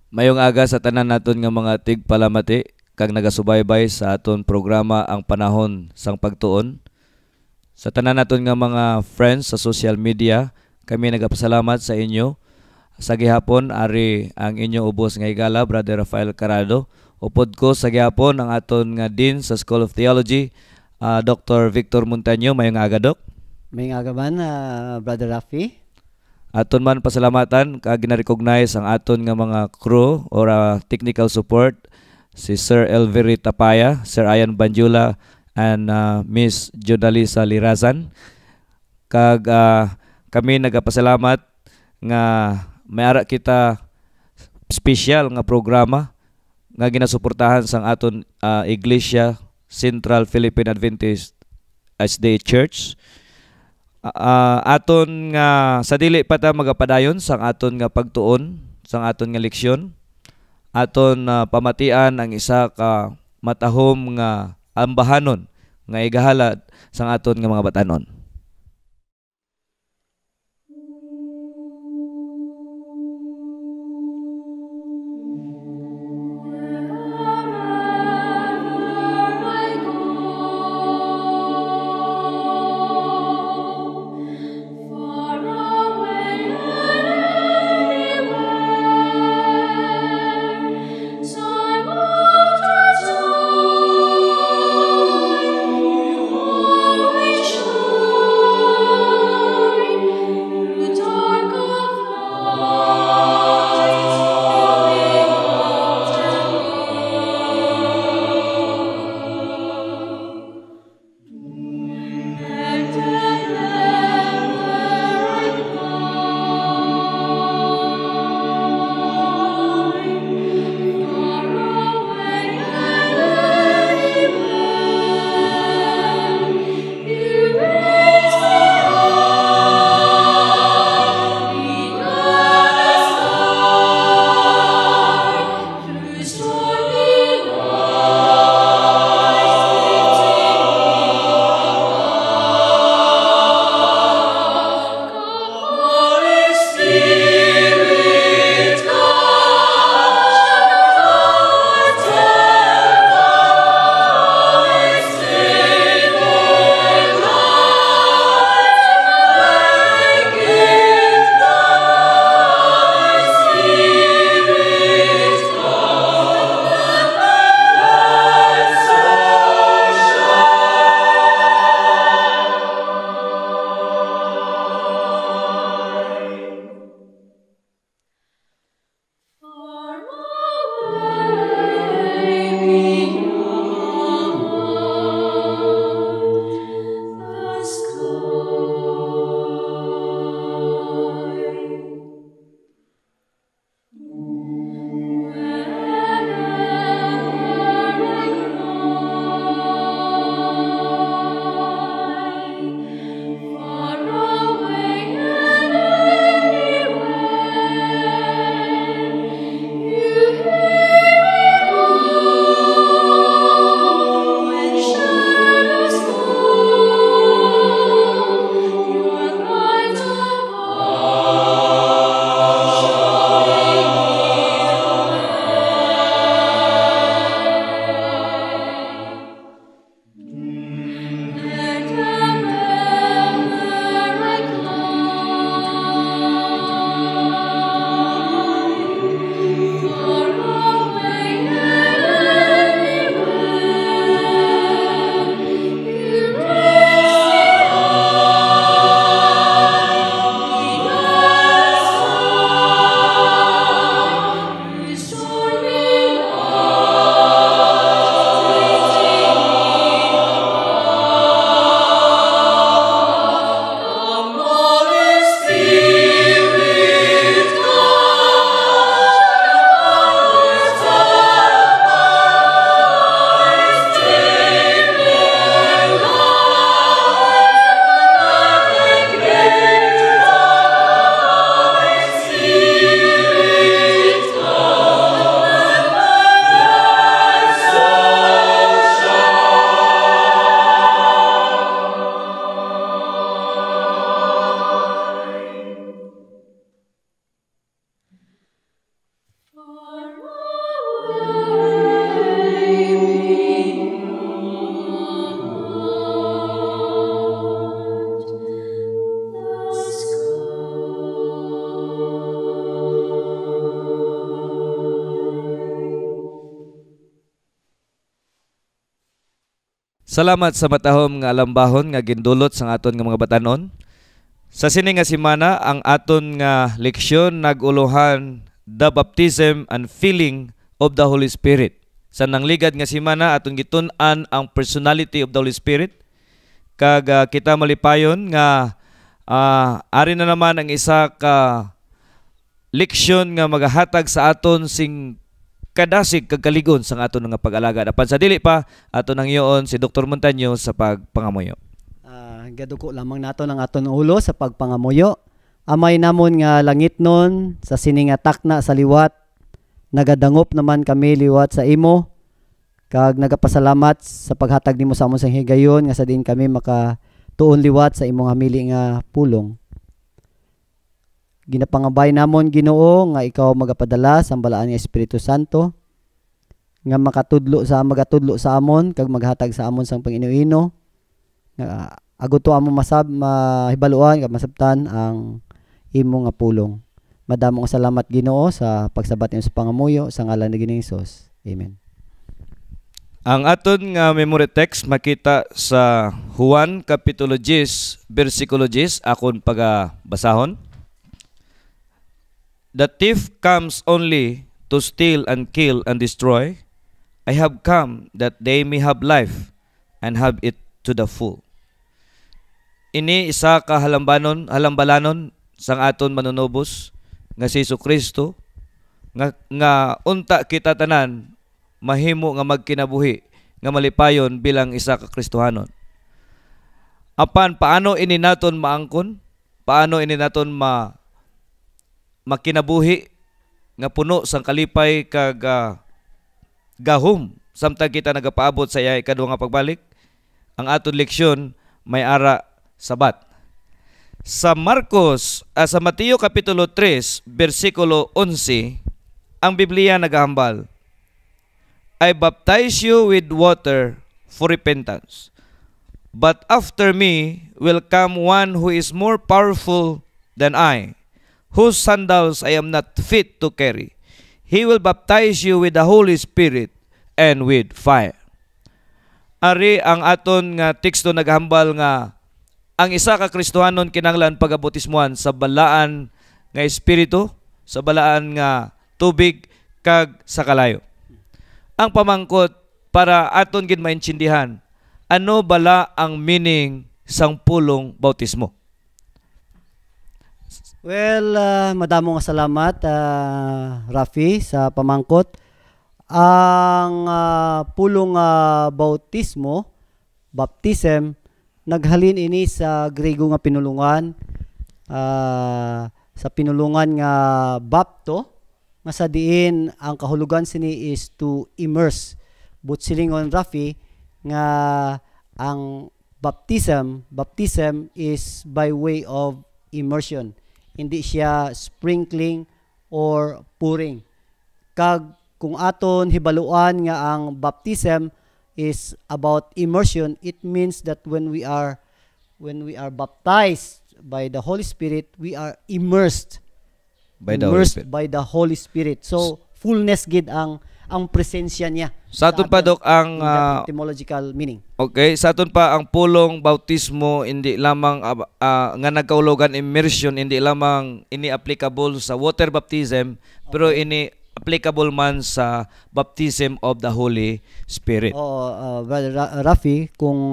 Mayong aga sa tanan naton nga mga tigpalamati kag nagasubaybay sa aton programa ang panahon sang pagtuon. Sa tanan naton nga mga friends sa social media, kami nagapasalamat sa inyo. Sa gihapon ari ang inyo ubos nga higala Brother Rafael Carado. Upod ko sa gihapon ang aton nga Dean sa School of Theology, Dr. Victor Montaño. Mayong aga, Dok. May agaban, Brother Rafi. Aton man pasalamatan kag gina-recognize ang aton nga mga crew or technical support, si Sir Elvery Tapaya, Sir Ian Banjula, and Miss Jodalisa Lirazan. Kag kami nagapasalamat nga mayara kita special nga programa nga ginasuportahan sang aton Iglesia Central Philippine Adventist SDA Church. Aton nga sa dili pa ta magapadayon sang aton nga pagtuon sang aton nga leksyon, aton pamatian ang isa ka matahom nga ambahanon nga igahalad sang aton nga mga batanon. True. Salamat sa matahom nga alambahon nga gindulot sa aton nga mga batanon. Sa sini nga semana ang aton nga leksyon naguluhan the baptism and filling of the Holy Spirit. Sa nangligad nga semana aton gitun-an ang personality of the Holy Spirit. Kag kita malipayon nga ari na naman ang isa ka leksyon nga magahatag sa aton sing kadasig kagkaligon sa aton nga pag-alaga. Apan sa dili pa aton nang iyon si Dr. Montaño sa pagpangamuyo. Gaduko lamang nato ng aton ulo sa pagpangamuyo. Amay namon nga langit nun sa sini nga takna sa liwat. Nagadangop naman kami liwat sa imo. Kag nagapasalamat sa paghatag nimo sa amon sang higayon nga sa din kami makatuon liwat sa imong hamili nga pulong. Ginapangabay namon Ginoo nga ikaw magapadala sa balaan nga Espiritu Santo nga magatudlo sa amon kag maghatag sa amon sang panginoino nga aguto amon mahibaluan kag masabtan ang imo nga pulong. Madamo nga salamat Ginoo sa pagsabat nimo sa pangamuyo sa ngalan ni Ginoong Hesus. Amen. Ang aton nga memory text makita sa Juan kapitulo 10 bersikulo 10 akon pagabasahon. The thief comes only to steal and kill and destroy. I have come that they may have life and have it to the full. Ini isa ka halambalanon sang aton manunubos nga si Jesucristo nga unta kita tanan mahimo nga magkinabuhi nga malipayon bilang isa ka Kristohanon. Apan paano ini naton maangkon? Paano ini naton makinabuhi nga puno sang kalipay kag gahom samtang kita nagapaabot sa iya ikaduha nga pagbalik? Ang aton leksyon may ara sabat. Sa sa Mateo kapitulo 3 bersikulo 11 ang Biblia nagahambal, I baptize you with water for repentance, but after me will come one who is more powerful than I, whose sandals I am not fit to carry. He will baptize you with the Holy Spirit and with fire. Ari ang aton nga teksto naghambal nga ang isa ka Kristohanon kinahanglan pagabotismuhan sa balaan nga espiritu, sa balaan nga tubig kag sa kalayo. Ang pamangkot para aton gid maintindihan, ano bala ang meaning sang pulong bautismo? Well, madamo nga salamat Rafi sa pamangkot. Ang pulong bautismo, baptism, naghalin ini sa Grego nga pinulungan, sa pinulungan nga bapto, nga sa diin ang kahulugan sini is to immerse. But silingon Rafi nga ang baptism is by way of immersion. Hindi siya sprinkling or pouring. Kag kung aton hibaluan nga ang baptism is about immersion, it means that when we are baptized by the Holy Spirit, we are immersed by the Holy Spirit. So fullness gid ang presensya niya. Sa aton pa dok ang etymological meaning. Okay, sa aton pa ang pulong bautismo hindi lamang nga nagkaulugan immersion, hindi lamang ini applicable sa water baptism, pero ini applicable man sa baptism of the Holy Spirit. Brother Rafi, kung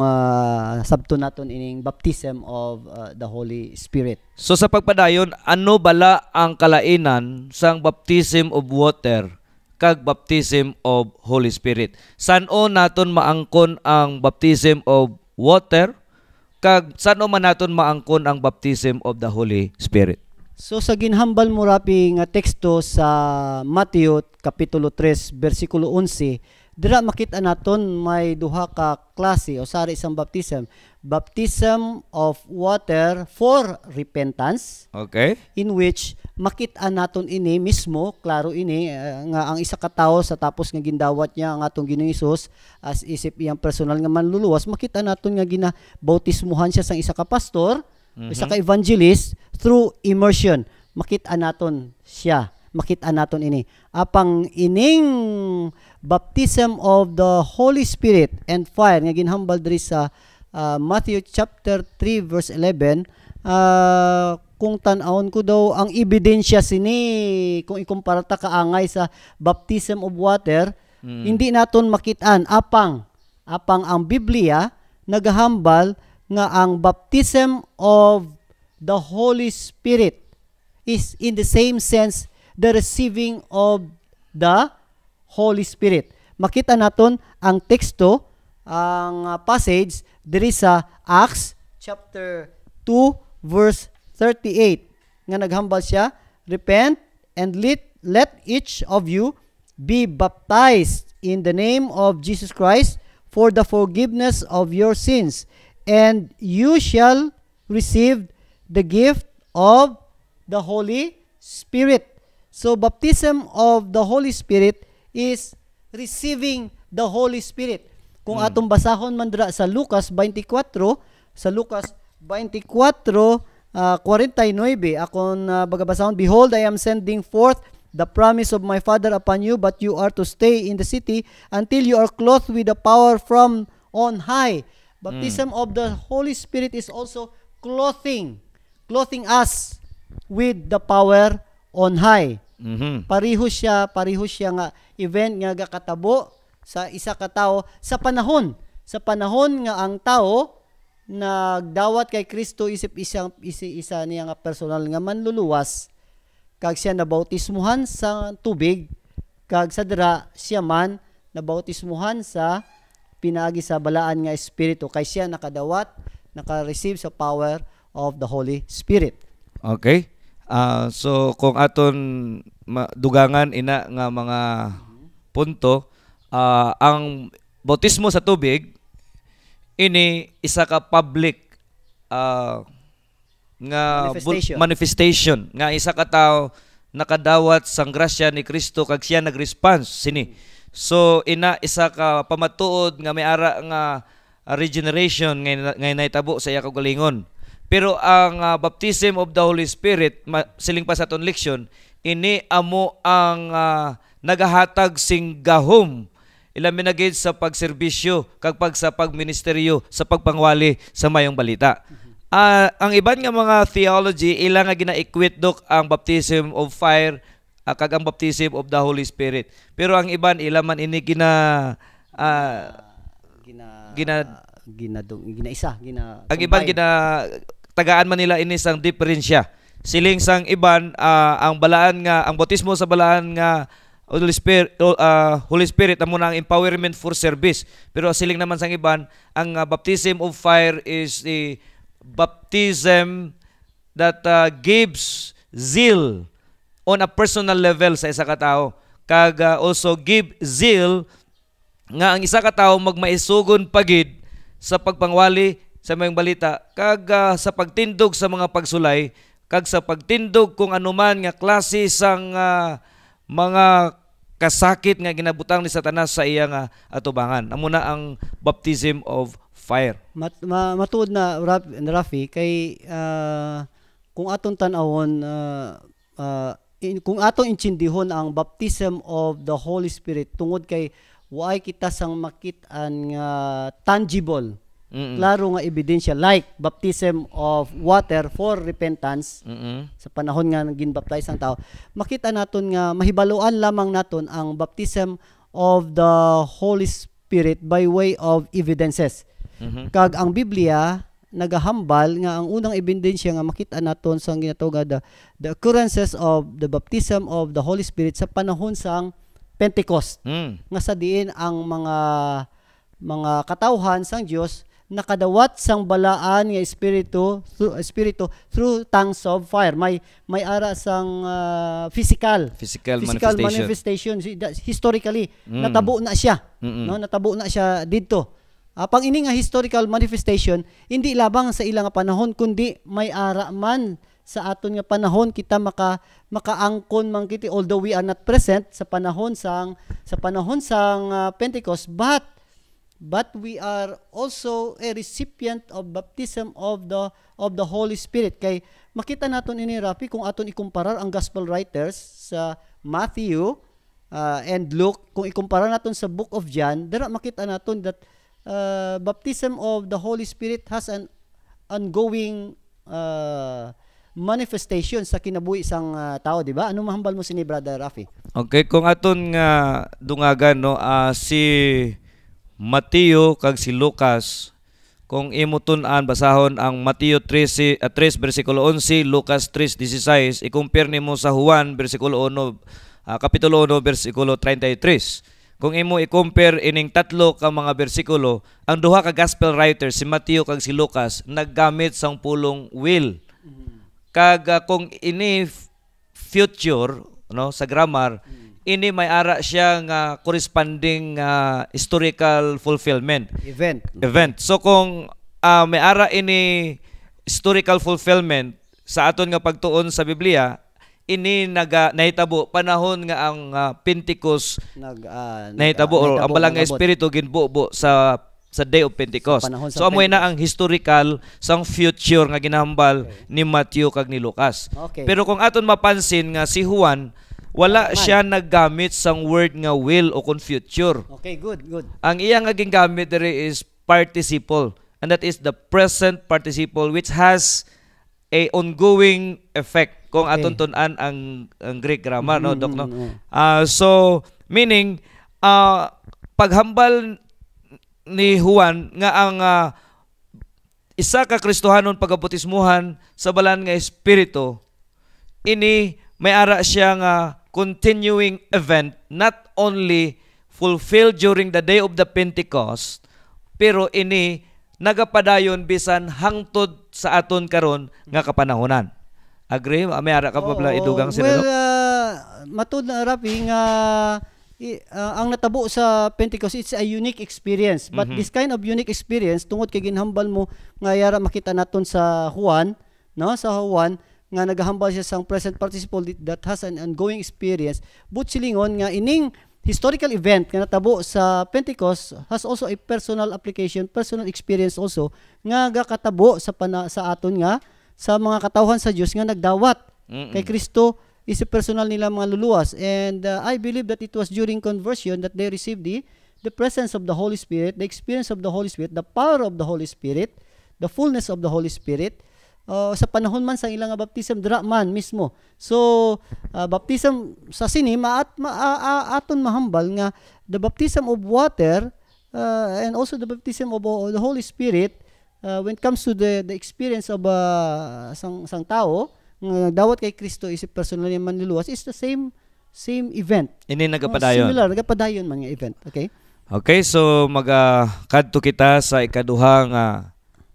sabto naton ining baptism of the Holy Spirit. So sa pagpadayon, ano bala ang kalainan sang baptism of water kag baptism of Holy Spirit? Saan-o naton maangkon ang baptism of water kag saan-o man naton maangkon ang baptism of the Holy Spirit? So sa ginhambal mo Rapi nga teksto sa Mateo kapitulo 3 bersikulo 11, dira makita naton may duha ka klase o sari isang baptism. Baptism of water for repentance, Okay? in which makita naton ini mismo, klaro ini nga ang isa ka tawo sa tapos nga gindawat niya ang atong Ginoong Hesus as isip iyang personal nga manluluwas, makita naton nga ginabautismuhan siya sang isa ka pastor, isa ka evangelist through immersion. Makita naton siya, makita naton ini. Apang ining baptism of the Holy Spirit and fire nga ginhambal diri sa Matthew chapter 3 verse 11, kung tan-awon ko daw ang ebidensya sini kung ikumpara ta kaangay sa baptism of water, hindi naton makitaan apang ang Biblia nagahambal nga ang baptism of the Holy Spirit is in the same sense the receiving of the Holy Spirit. Makita naton ang teksto, ang passage diri sa Acts chapter 2 verse 38 nga naghambal siya, repent and let each of you be baptized in the name of Jesus Christ for the forgiveness of your sins, and you shall receive the gift of the Holy Spirit. So baptism of the Holy Spirit is receiving the Holy Spirit. Kung atong basahon man dira sa Lucas 24, sa Lucas 24, 49, akon bagabasahon, behold, I am sending forth the promise of my Father upon you, but you are to stay in the city until you are clothed with the power from on high. Baptism of the Holy Spirit is also clothing us with the power on high. Pariho siya nga event nga gakatabo sa isa ka tawo sa panahon nga ang tao nagdawat kay Kristo isa niya nga personal nga manluluwas, kag siya nabautismuhan sa tubig, kag sa dira siya man nabautismuhan sa pinaagi sa balaan nga espiritu, kay siya naka-receive sa power of the Holy Spirit. Okay? So kung aton dugangan ina nga mga punto, ang bautismo sa tubig ini isa ka public nga manifestation nga isa ka tawo nakadawat sang grasya ni Kristo kag siya nagresponse sini. So ina isa ka pamatuod nga may ara nga regeneration nga nahitabo sa iya kaugalingon. Pero ang baptism of the Holy Spirit, siling pa sa aton leksyon, ini amo ang nagahatag sing gahom ilami na gid sa pagserbisyo kag sa pagministeryo sa pagpangwali sa mayong balita. Ang iban nga mga theology ila nga gina-equate dok ang baptism of fire kag ang baptism of the Holy Spirit. Pero ang iban ila man ini ang iban tagaan man nila ini sang diferensya. Siling sang iban ang balaan nga ang bautismo sa balaan nga Holy Spirit amo na ang empowerment for service. Pero siling naman sang iban ang baptism of fire is the baptism that gives zeal on a personal level sa isa ka tawo. Kag also give zeal nga ang isa ka tawo magmaisugon pagid sa pagpangwali sa mayong balita, kag sa pagtindog sa mga pagsulay, kag sa pagtindog kung anuman nga klase sang mga kasakit nga ginabutang ni Satanas sa iyang atubangan. Amo na ang baptism of fire. Matuod na Rafi kay kung aton tan-awon kung atong intindihon ang baptism of the Holy Spirit tungod kay waay kita sang makit-an nga tangible, klaro nga ebidensya like baptism of water for repentance sa panahon nga ginbaptize ang tao, makita naton nga mahibaluan lamang naton ang baptism of the Holy Spirit by way of evidences. Kag ang Biblia nagahambal nga ang unang ebidensya nga makita naton sa ginatawag the occurrences of the baptism of the Holy Spirit sa panahon sang Pentecost, nga sa diin ang mga katawhan sang Dios nakadawat sang balaan nga espiritu through tongues of fire. May ara sang physical manifestation. Historically natabo na siya, no? Natabo na siya didto. Pang ini nga historical manifestation hindi labang sa ilang panahon kundi may ara man sa aton nga panahon kita makaangkon man kiti, although we are not present sa panahon sang Pentecost, but we are also a recipient of baptism of the Holy Spirit. Kay makita naton ini, Rafi, kung aton ikumparar ang gospel writers sa Matthew and Luke, kung ikumpara naton sa book of John, dira makita naton that baptism of the Holy Spirit has an ongoing manifestation sa kinabuhi sang tao, di ba? Ano mahambal mo sini, Brother Rafi? Okay, kung aton nga dungagan, no, si Mateo kag si Lucas, kung imutun-an basahon ang Mateo 3 versikulo 11, Lucas 3:16, i-compare nimo sa Juan kapitulo 1 versikulo 33. Kung imo i-compare ining tatlo ka mga bersikulo, ang duha ka gospel writers, si Mateo kag si Lucas, naggamit sang pulong will. Kag kung ini future, no, sa grammar, ini may ara siya nga corresponding historical fulfillment. Event. So kung may ara ini historical fulfillment sa aton nga pagtuon sa Biblia, ini nahitabo panahon nga ang Pentecost nahitabo or ang balang nga espiritu ginbubo sa Day of Pentecost. So amoy na ang historical sang future nga ginahambal ni Matthew kag ni Lucas. Pero kung aton mapansin nga si Juan, wala siya naggamit sang word nga will o kung future. Okay, good. Ang iya nga gingamit diri is participle, and that is the present participle which has a ongoing effect kung aton tun-an ang Greek grammar, no, Doc, no? So meaning paghambal ni Juan nga ang isa ka Kristohanon pagabautismuhan sa balan nga espiritu, ini may ara siya nga continuing event, not only fulfilled during the day of the Pentecost, pero ini nagapadayon bisan hangtod sa aton karon nga kapanahonan. Agree? May ara ka pa bala idugang sila? Well, matud na, Rafi, nga ang natabo sa Pentecost, it's a unique experience. But this kind of unique experience, tungod kay ginhambal mo nga yara makita naton sa Juan, no? Sa Juan nga nagahambal siya sang present participle that has an ongoing experience. But silingon nga ining historical event nga natabo sa Pentecost has also a personal application, personal experience also nga gakatabo sa aton nga sa mga katawhan sa Dios nga nagdawat kay Kristo is a personal nila mga luluwas. And I believe that it was during conversion that they received the presence of the Holy Spirit, the experience of the Holy Spirit, the power of the Holy Spirit, the fullness of the Holy Spirit. Sa panahon man sa ilang baptism dira man mismo. So baptism sa sini aton mahambal nga the baptism of water and also the baptism of the Holy Spirit when it comes to the experience of sang tao dawat kay Kristo is personal man manluluwas is the same event. Ini nagapadayon. Similar, nagapadayon man nga event. Okay, so kadto kita sa ikaduhang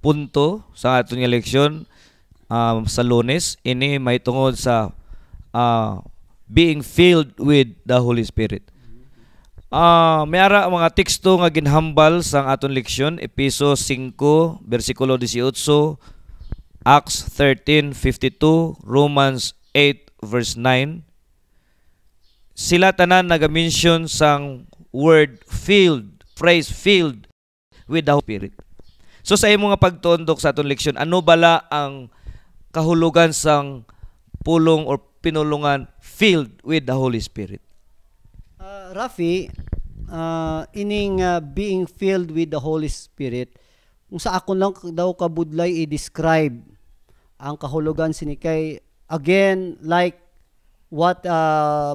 punto sa aton nga leksyon sa Lunes. Ini may tungod sa being filled with the Holy Spirit. May ara mga teksto nga ginhambal sa aton leksyon, Efeso 5 bersikulo 18, Acts 13:52, Romans 8 verse 9. Sila tanan naga-mention sang word filled, phrase filled with the Holy Spirit. So sa imo nga pagtundok sa aton leksyon, ano bala ang kahulugan sang pulong or pinulungan filled with the Holy Spirit? Rafi, ining being filled with the Holy Spirit, kung sa akon lang daw kabudlay i-describe ang kahulugan sini kay again like what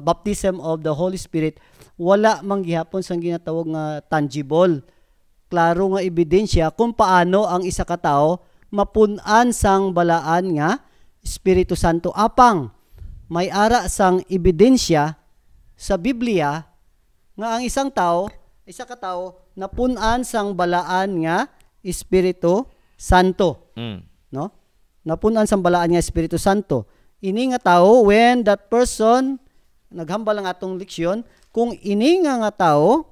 baptism of the Holy Spirit, wala man gihapon sang ginatawag nga tangible, klaro nga ebidensya kung paano ang isa ka tawo mapun-an sang balaan nga Espiritu Santo. Apang may ara sang ebidensya sa Biblia nga ang isa ka tawo napun-an sang balaan nga Espiritu Santo, Mm. no? Napunan sa balaan nga Espiritu Santo. Ini nga tao, when that person naghambal ang atong leksyon, kung ini nga tao,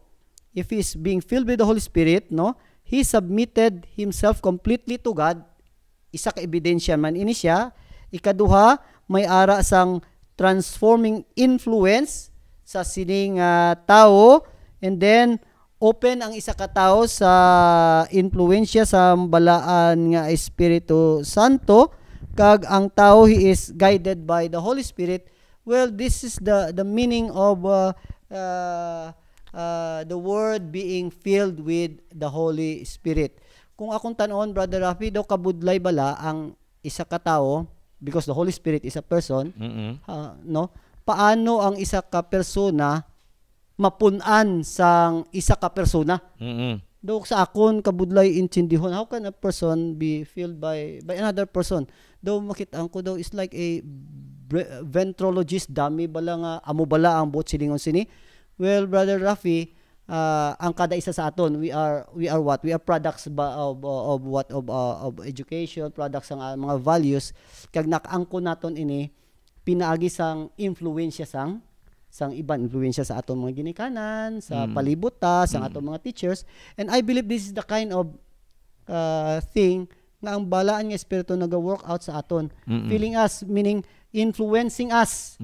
if he is being filled with the Holy Spirit, no, he submitted himself completely to God. Isa ka ebidensya man ini siya. Ikaduha, may ara sang transforming influence sa sining tao, and then open ang isa ka tao sa influensya sa balaan nga Espiritu Santo, kag ang tao he is guided by the Holy Spirit. Well, this is the meaning of the word being filled with the Holy Spirit. Kung akong tanon, Brother Rafi, daw kabudlay bala ang isa ka tao, because the Holy Spirit is a person, no? Paano ang isa ka persona mapunan sang isa ka persona? Daw sa akon kabudlay intindihon, how can a person be filled by another person? Daw makita ko daw is like a ventrologist, dami bala nga amo bala ang buot silingon sini. Well, Brother Rafi, ang kada isa sa aton, we are what? We are products of education, products ng mga values. Kag nakaangko naton ini pinaagi sang influensya sang iban, influensya sa aton mga ginikanan, sa palibot sa aton mga teachers. And I believe this is the kind of thing nga ang balaan nga espiritu naga-work out sa aton. Feeling us, meaning influencing us.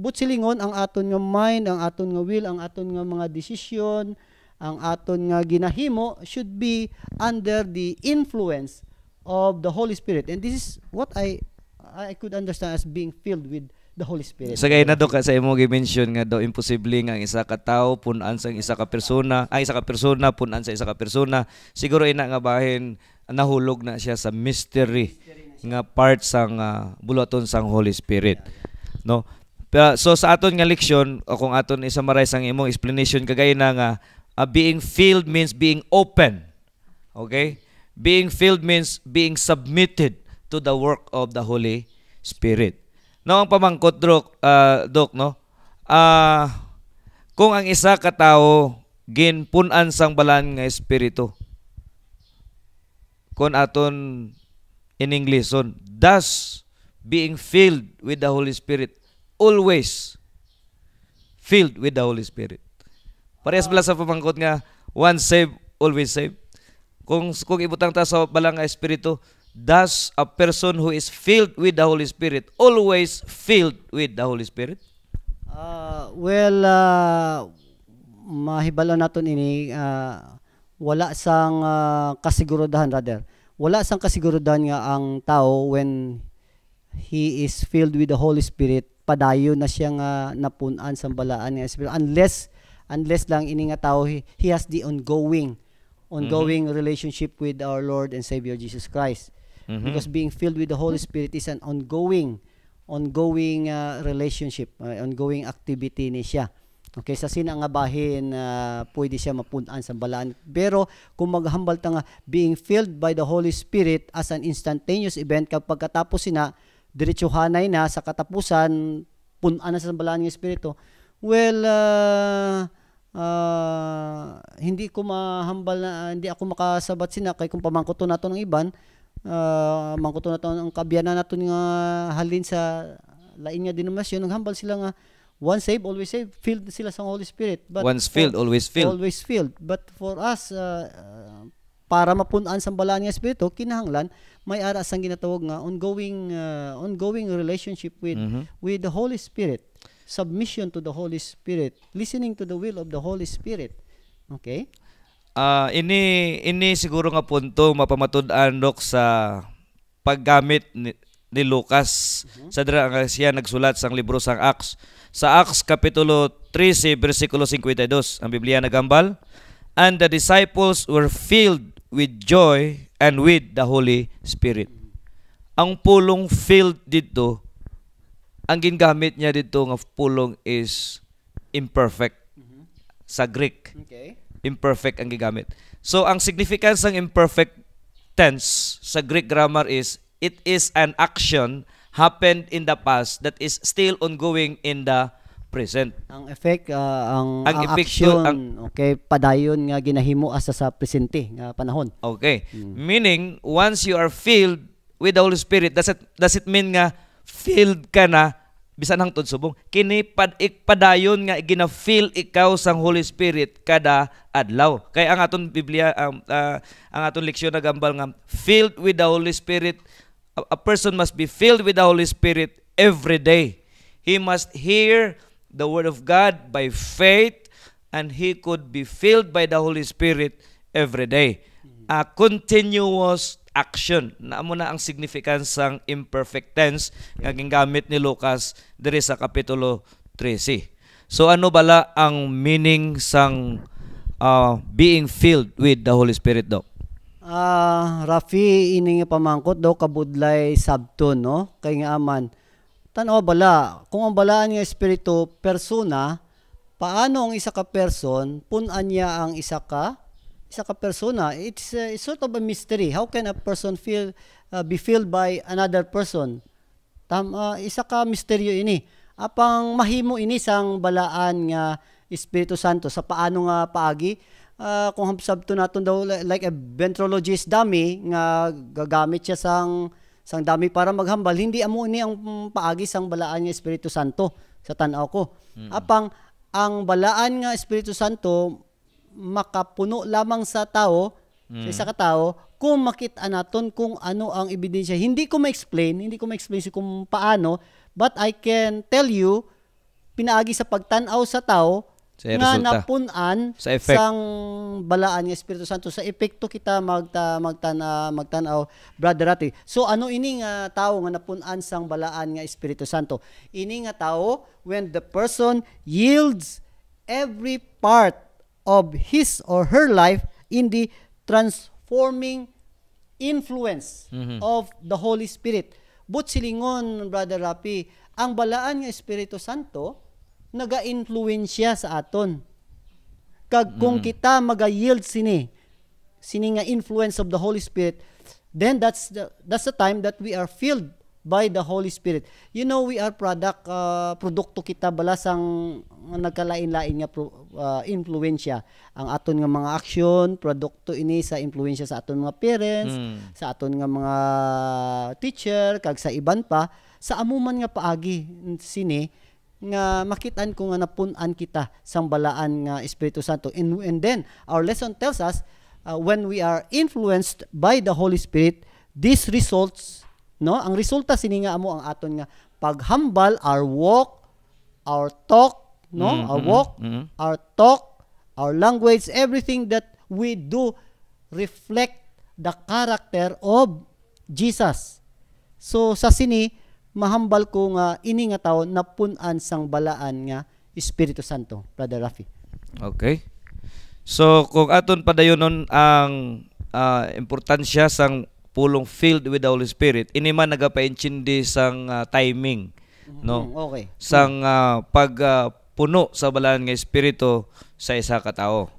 Butsilingon ang aton nga mind, ang aton nga will, ang aton nga mga desisyon, ang aton nga ginahimo should be under the influence of the Holy Spirit. And this is what I could understand as being filled with the Holy Spirit. Sa kay na do ka sa imo gi-mention nga daw imposible nga ang isa ka tawo punan sa isa ka persona, ang isa ka persona punan sa isa ka persona. Siguro ina nga bahin nahulog na siya sa mystery nga part sang bulaton sang Holy Spirit, no? Pero so sa aton nga leksyon, kung aton i-summarize ang imong explanation kagay na nga being filled means being open. Okay? Being filled means being submitted to the work of the Holy Spirit. No, ang pamangkot Dok, no? Kung ang isa ka tawo ginpunan sang balaan nga espiritu, kung aton in English, so, thus being filled with the Holy Spirit, always filled with the Holy Spirit. Parehas bala sa pamangkot nga once saved, always saved. Kung ibutang ta sa balang nga espiritu, thus a person who is filled with the Holy Spirit, always filled with the Holy Spirit. Mahibalo naton ini wala sang kasigurudahan, rather. Wala sang kasigurudahan nga ang tao when he is filled with the Holy Spirit, padayon na siya nga napunan sa balaan nga Espiritu, unless lang ini nga tao he has the ongoing relationship with our Lord and Savior Jesus Christ. Because being filled with the Holy Spirit is an ongoing relationship, ongoing activity ni siya. Okay, sa sina nga bahin pwede siya mapunan sa balaan. Pero kung maghambal ta nga being filled by the Holy Spirit as an instantaneous event, kapag katapos sina diretsuhanay na sa katapusan punan na sa balaan ng espiritu, well, hindi ko mahambal na hindi ako makasabat sina kay kung pamangkuton nato ng iban, mangkuton nato ang kabyanan nato nga halin sa lain nga denominasyon, naghambal sila nga once saved, always saved, filled sila sa Holy Spirit. But once filled, always filled. Always filled. But for us, para mapunan sa balaan nga espiritu, kinahanglan may ara sang ginatawag nga ongoing relationship with the Holy Spirit. Submission to the Holy Spirit, listening to the will of the Holy Spirit. Okay? Ini siguro nga punto mapamatud-an Dok sa paggamit ni Lucas sa dira nga siya nagsulat sang libro sang Acts. Sa Acts kapitulo 13 bersikulo 52, ang Biblia nagambal, and the disciples were filled with joy and with the Holy Spirit. Ang pulong filled dito, ang gingamit niya dito nga pulong is imperfect. Sa Greek. Okay. Imperfect ang gigamit. So ang significance ng imperfect tense sa Greek grammar is it is an action happened in the past that is still ongoing in the present. Ang effect, Ang ang epekto, action, okay, padayon nga ginahimo asa sa presente nga panahon. Okay. Meaning, once you are filled with the Holy Spirit, does it mean nga filled ka na bisan hangtod subong? Kini padayon nga gina-fill ikaw sang Holy Spirit kada adlaw. Kay ang aton Biblia, ang aton leksyon nagambal nga filled with the Holy Spirit. A person must be filled with the Holy Spirit every day. He must hear the Word of God by faith, and he could be filled by the Holy Spirit every day. A continuous action. Naamo na ang significance sang imperfect tense nga gingamit ni Lucas diri sa kapitulo 13. So ano bala ang meaning sang being filled with the Holy Spirit, Doc? Rafi, ini nga pamangkot daw kabudlay sabton, no? Kay nga aman, tanaw bala, kung ang balaan nga espiritu persona, paano ang isa ka person, punan niya ang isa ka persona? It's sort of a mystery. How can a person be filled by another person? Isa ka misteryo ini. Apang mahimo ini sang balaan nga Espiritu Santo sa paano nga paagi. Kung sabto naton daw like a ventriloquist dummy nga gagamit siya sang dami para maghambal, hindi amo ni ang paagi sang balaan nga Espiritu Santo sa tan-aw ko. Apang ang balaan nga Espiritu Santo makapuno lamang sa tao, sa isa ka tao, kung makita naton kung ano ang ebidensya. Hindi ko ma-explain kung paano, but I can tell you pinaagi sa pagtan-aw sa tao Sa nga resulta. napunan Sa effect. sang balaan nga Espiritu Santo sa epekto kita magtanaw, Brother Rati. So ano ini nga tao nga napunan sang balaan nga Espiritu Santo? Ini nga tao when the person yields every part of his or her life in the transforming influence of the Holy Spirit. But silingon, Brother Rapi, ang balaan nga Espiritu Santo naga-influensya sa aton. Kag kung kita maga-yield sini nga influence of the Holy Spirit, then that's the time that we are filled by the Holy Spirit. You know, we are produkto kita balasang nagkalain-lain nga influensya. Ang aton nga mga aksyon, produkto ini sa influensya sa aton mga parents, sa aton nga mga teacher, kag sa iban pa, sa amuman nga paagi sini nga makitaan ko nga napunan kita sang balaan nga Espiritu Santo. And then our lesson tells us when we are influenced by the Holy Spirit, these results, no, ang resulta sini nga amo ang aton nga paghambal, our walk, our talk, no, our walk, our talk, our language, everything that we do reflect the character of Jesus. So sa sini mahambal ko nga ini nga tawo napunan sang balaan nga Espiritu Santo, Brother Rafi. Okay. So kung aton padayonon ang importansya sang pulong filled with the Holy Spirit, ini man nagapaintindi sang timing, no? Okay. Sang pagpuno sa balaan nga espiritu sa isa ka tawo.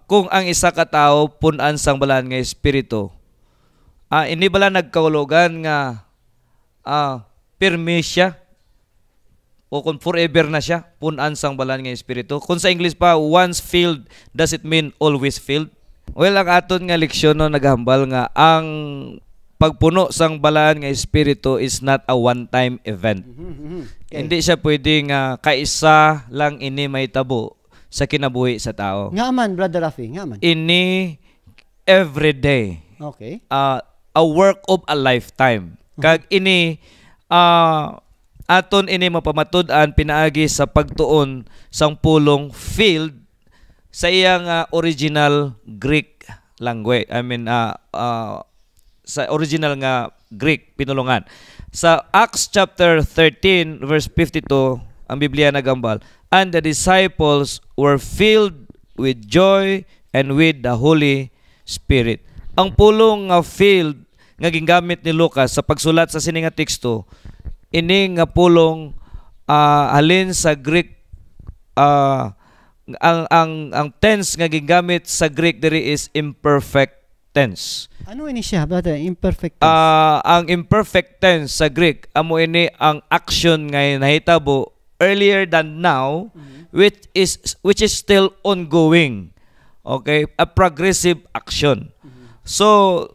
Kung ang isa ka tawo punan sang balaan nga espiritu, ini bala nagkahulugan nga pirmi siya o kung forever na siya punan sang balaan nga espiritu. Kung sa English pa, once filled, does it mean always filled? Well, ang aton nga leksyon no naghambal nga ang pagpuno sang balaan nga espiritu is not a one-time event. Okay. Hindi siya pwedeng kaisa lang ini may tabo sa kinabuhi sa tao. Nga man, Brother Rafi, nga man. Ini every day. Okay. A work of a lifetime. Kag ini aton ini mapamatud-an pinaagi sa pagtuon sang pulong filled sa iyang original Greek language. I mean sa original nga Greek pinulungan. Sa Acts chapter 13 verse 52 ang Biblia nagambal, and the disciples were filled with joy and with the Holy Spirit. Ang pulong nga filled nga gingamit ni Lucas sa pagsulat sa sini nga teksto, ini nga pulong halin sa Greek, ang tense nga gingamit sa Greek diri is imperfect tense. Ano ini siya, brother? Imperfect tense. Ang imperfect tense sa Greek amo ini ang action nga nahitabo earlier than now, which is still ongoing. Okay? A progressive action. So,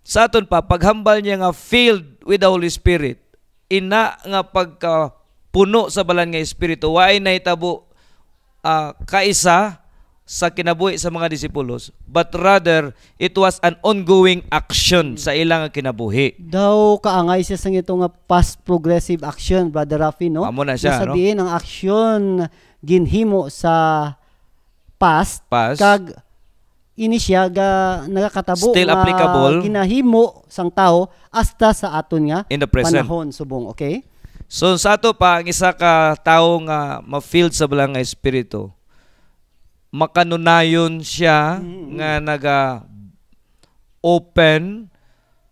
sa aton pa, paghambal niya nga filled with the Holy Spirit, ina nga pagka puno sa balan nga Espiritu, waay nahitabo kaisa sa kinabuhi sa mga disipulos, but rather it was an ongoing action sa ilang kinabuhi. Daw kaangay siya sa ito nga past progressive action, Brother Rafi, no? Amo na siya, no? Sabihin ang aksyon ginhimo sa past. Kag ini siya ga nagakatabo still nga applicable ginahimo sang tao hasta sa aton nga in the present panahon subong, okay? So sa ato pa, ang isa ka tawo nga ma-filled sa balang nga Espiritu, makanunayon siya nga naga-open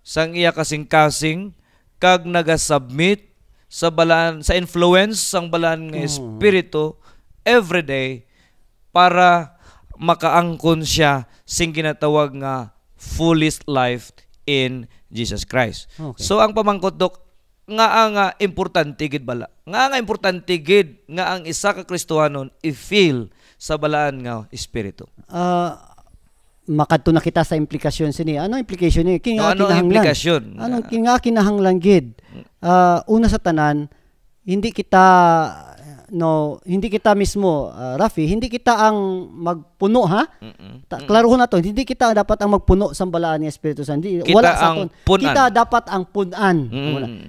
sang iya kasing-kasing kag naga-submit sa balaan, sa influence sang balaan nga Espiritu everyday para makaangkon siya sing ginatawag nga fullest life in Jesus Christ. Okay. So ang pamangkot, Dok, nga importante gid bala. Nga importante gid nga ang isa ka Kristohanon i-feel sa balaan nga Espiritu. Makadto na kita sa implikasyon sini. Ano implication ni? Ano ang implikasyon? Anong kinahanglan gid? Una sa tanan, hindi kita mismo, Rafi, hindi kita ang magpuno, ha? Klarohon nato, hindi kita dapat ang magpuno sa balaan ni Espiritu Santo. Wala sa aton. Kita dapat ang punan.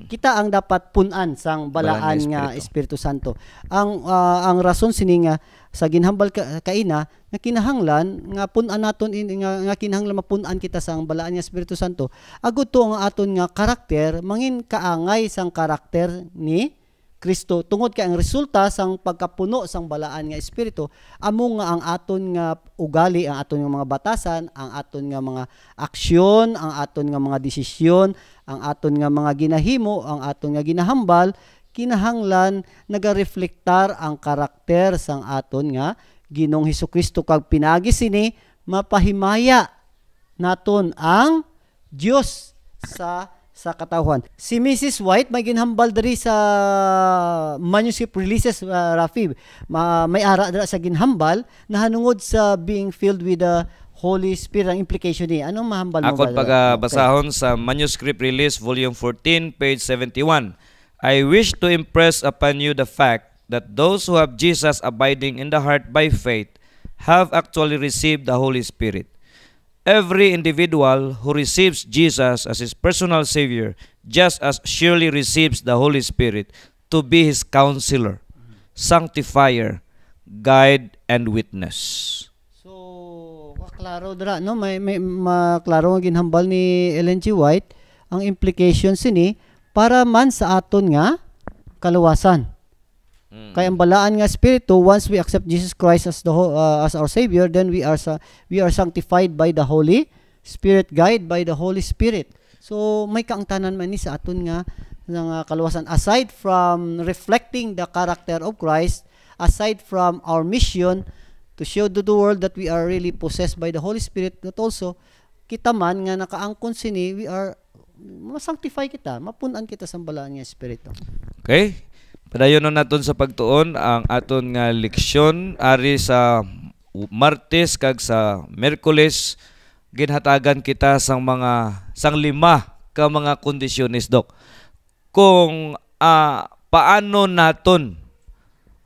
Kita ang dapat punan sang balaan nga Espiritu Santo. Ang rason sini nga sa ginhambal kaina nga kinahanglan nga punan naton nga kinahanglan mapunan kita sang balaan nga Espiritu Santo. Agud to ang aton nga karakter mangin kaangay sang karakter ni Kristo tungod kay ang resulta sang pagkapuno sang balaan nga Espiritu amo nga ang aton nga ugali, ang aton nga mga batasan, ang aton nga mga aksyon, ang aton nga mga desisyon, ang aton nga mga ginahimo, ang aton nga ginahambal, kinahanglan nagareflektar ang karakter sang aton nga Ginoong Hesukristo kag pinagi sini mapahimaya naton ang Dios sa katawhan. Si Mrs. White may ginhambal diri sa manuscript releases, Rafi. May ara dira sa ginhambal na hanungod sa being filled with the Holy Spirit. Ang implication ni anong mahambal mo? Akon pagbasahon sa manuscript release volume 14 page 71. I wish to impress upon you the fact that those who have Jesus abiding in the heart by faith have actually received the Holy Spirit. Every individual who receives Jesus as his personal Savior just as surely receives the Holy Spirit to be his counselor, sanctifier, guide, and witness. So, klaro dira, no? May klaro nga ginhambal ni Ellen G. White ang implication sini para man sa aton nga kaluwasan. Kaya ang balaan nga Espiritu, once we accept Jesus Christ as as our Savior, then we are sanctified by the Holy Spirit, guided by the Holy Spirit. So may kaangtanan man ni sa aton nga kaluwasan, aside from reflecting the character of Christ, aside from our mission to show to the world that we are really possessed by the Holy Spirit, that also kita man nga nakaangkon sini, we are ma-sanctify kita, mapunan kita sa balaan nga Espiritu. Okay? Padayon na naton sa pagtuon ang aton nga leksyon ari sa Martes kag sa Miyerkules. Ginhatagan kita sang lima ka mga kondisyones, Dok. Kung paano naton,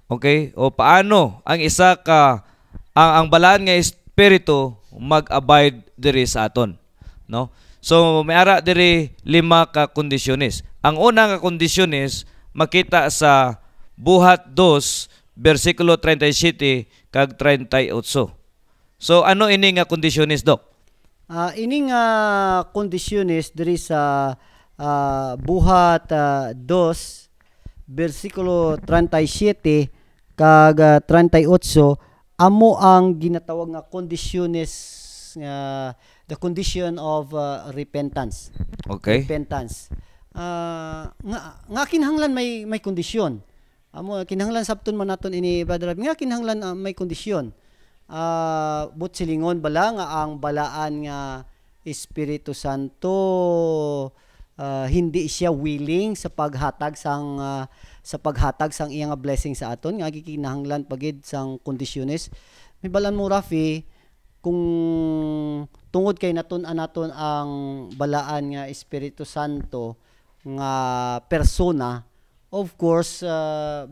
okay, o paano ang isa ka ang balaan nga Espiritu mag-abide diri sa aton, no? So may ara diri lima ka kondisyones. Ang una nga kondisyones makita sa Buhat 2 bersikulo 37 kag 38. So ano ini nga kondisyones, Dok? Ini nga kondisyones diri sa Buhat 2 bersikulo 37 kag 38 amo ang ginatawag nga kondisyones the condition of repentance. Okay. Repentance. Nga kinahanglan may kondisyon. Amo kinahanglan sabton man naton ini, Brother Rafi, nga kinahanglan may kondisyon. But silingon bala nga ang balaan nga Espiritu Santo hindi siya willing sa paghatag sa paghatag sang iyang blessing sa aton nga gikinahanglan pagid sang kondisyones. Mibalan mo Rafi, kung tungod kay naton ang balaan nga Espiritu Santo nga persona, of course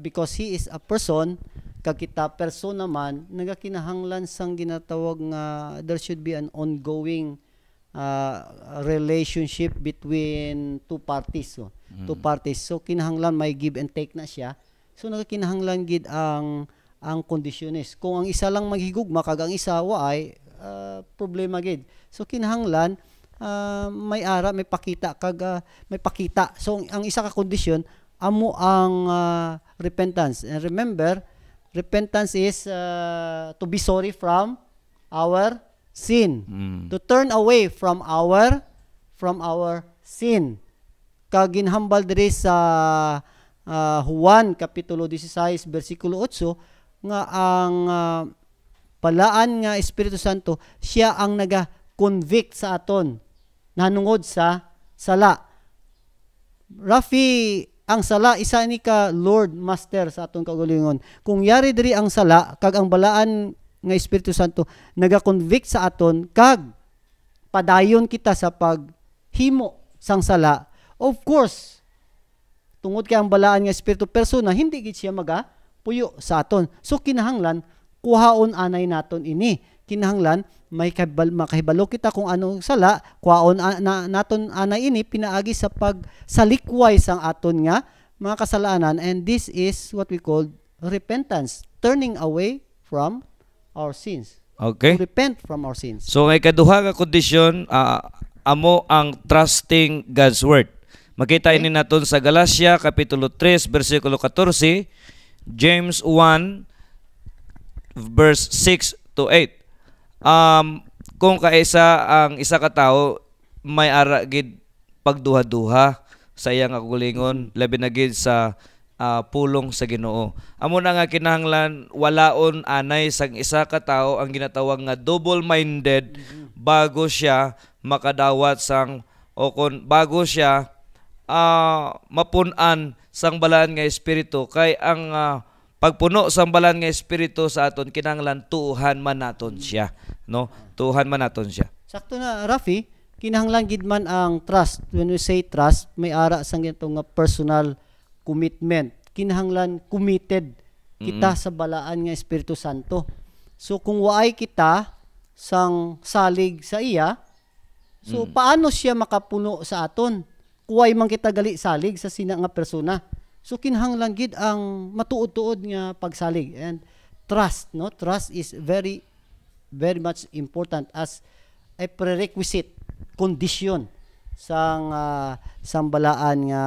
because he is a person, kag kita persona man, nagakinahanglan sang ginatawag nga there should be an ongoing relationship between two parties. So kinahanglan may give and take na siya. So nagakinahanglan gid ang kondisyones. Kung ang isa lang maghigugma kag ang isa waay, problema gid. So kinahanglan may ara, may pakita kag may pakita. So ang isa ka kondisyon amo ang repentance. And remember, repentance is to be sorry from our sin. To turn away from our sin. Kag ginhambal diri sa Juan kapitulo 16 bersikulo 8 nga ang balaan nga Espiritu Santo siya ang naga-convict sa aton nanungod sa sala. Rafi, ang sala isa ni ka Lord Master sa aton kaugalingon. Kung yari diri ang sala kag ang balaan nga Espiritu Santo naga-convict sa aton kag padayon kita sa paghimo sang sala, of course tungod kay ang balaan nga Espiritu persona hindi gid siya puyo sa aton. So kinahanglan kuhaon anay naton ini. Kinahanglan may makahibalo kita kung anong sala, kuhaon naton anay ini pinaagi sa pagsalikway sang aton nga mga kasalanan, and this is what we call repentance, turning away from our sins. Okay. To repent from our sins. So ngay kaduha nga kondisyon amo ang trusting God's word. Makita ini naton sa Galacia kapitulo 3 bersikulo 14, James 1 verse 6 to 8. Kung kaisa ang isa ka tawo may ara gid pagduha-duha sa iyang kagulingon, labi na gid sa pulong sa Ginoo. Amo na nga kinahanglan walaon anay sang isa ka tawo ang ginatawag nga double-minded bago siya makadawat sang o kon bago siya mapun-an sang balaan nga espiritu, kay ang pagpuno sang balaan nga espiritu sa aton kinahanglan tuuhan man naton siya, no? Tuuhan man naton siya. Sakto na Rafi, kinahanglan gid man ang trust. When we say trust, may ara sang ginatong nga personal commitment. Kinahanglan committed kita sa balaan nga Espiritu Santo. So kung waay kita sang salig sa iya, so paano siya makapuno sa aton? Kuway man kita gali salig sa sina nga persona. So kinahanglan gid ang matuod-tuod nga pagsalig, and trust, no? Trust is very very much important as a prerequisite condition sang balaan nga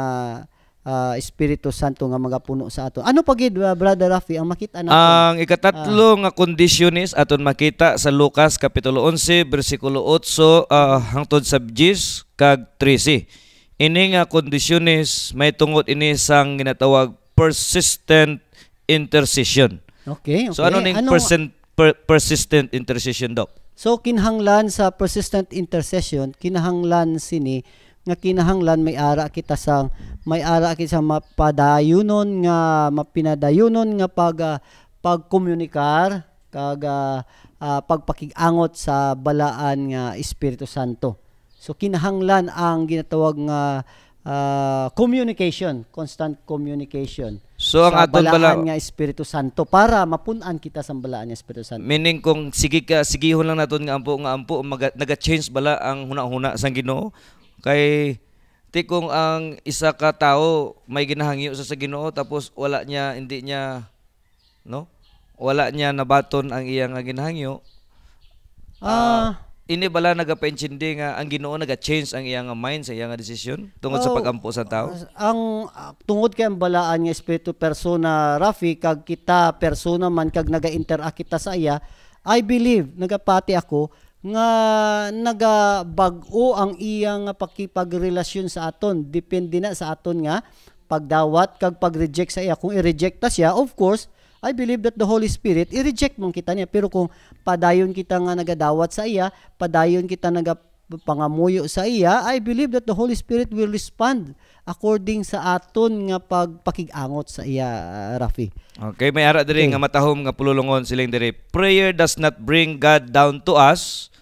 Espiritu Santo nga magapuno sa aton. Ano pa gid Brother Rafi ang makita naton? Ang ikatatlo nga kondisyon is aton makita sa Lucas kapitulo 11 bersikulo 8 hangtod sa 10 kag 13. Ini nga kondisyon is may tungod ini sang ginatawag persistent intercession. Okay. So ano ning persistent intercession, Doc? So kinahanglan sa persistent intercession, kinahanglan sini nga kinahanglan may ara kita sa mapadayunon nga mapinadayunon nga pagkomunikar kag pagpakig-angot sa balaan nga Espiritu Santo. So kinahanglan ang ginatawag nga communication, constant communication. So ang aton balaan nga Espiritu Santo para mapun-an kita sa balaan nga Espiritu Santo. Meaning kung sigihon lang naton nga ampo naga-change bala ang huna-huna sang Ginoo, kay kung ang isa ka tawo may ginahangyo sa Ginoo tapos wala niya nabaton ang iyang ginahangyo. Ini bala nagapaintindi nga ang Ginoo naga-change ang iyang mind sa iyang desisyon tungod sa pagampo sa tao. Ang tungod kay ang balaan nga espiritu persona Rafi kag kita persona man kag naga-interact kita sa iya, I believe nagapati ako nga nagabag-o ang iyang pakipagrelasyon sa aton. Depende na sa aton nga pagdawat kag pag-reject sa iya. Kung i-reject ta siya, of course, I believe that the Holy Spirit, i-reject man kita niya. Pero kung padayon kita nga nagadawat sa iya, padayon kita pangamuyo sa iya, I believe that the Holy Spirit will respond according sa aton nga pagpakig-angot sa iya, Rafi. Okay, may ara diri Okay. nga matahom nga pululungon siling diri. Prayer does not bring God down to us,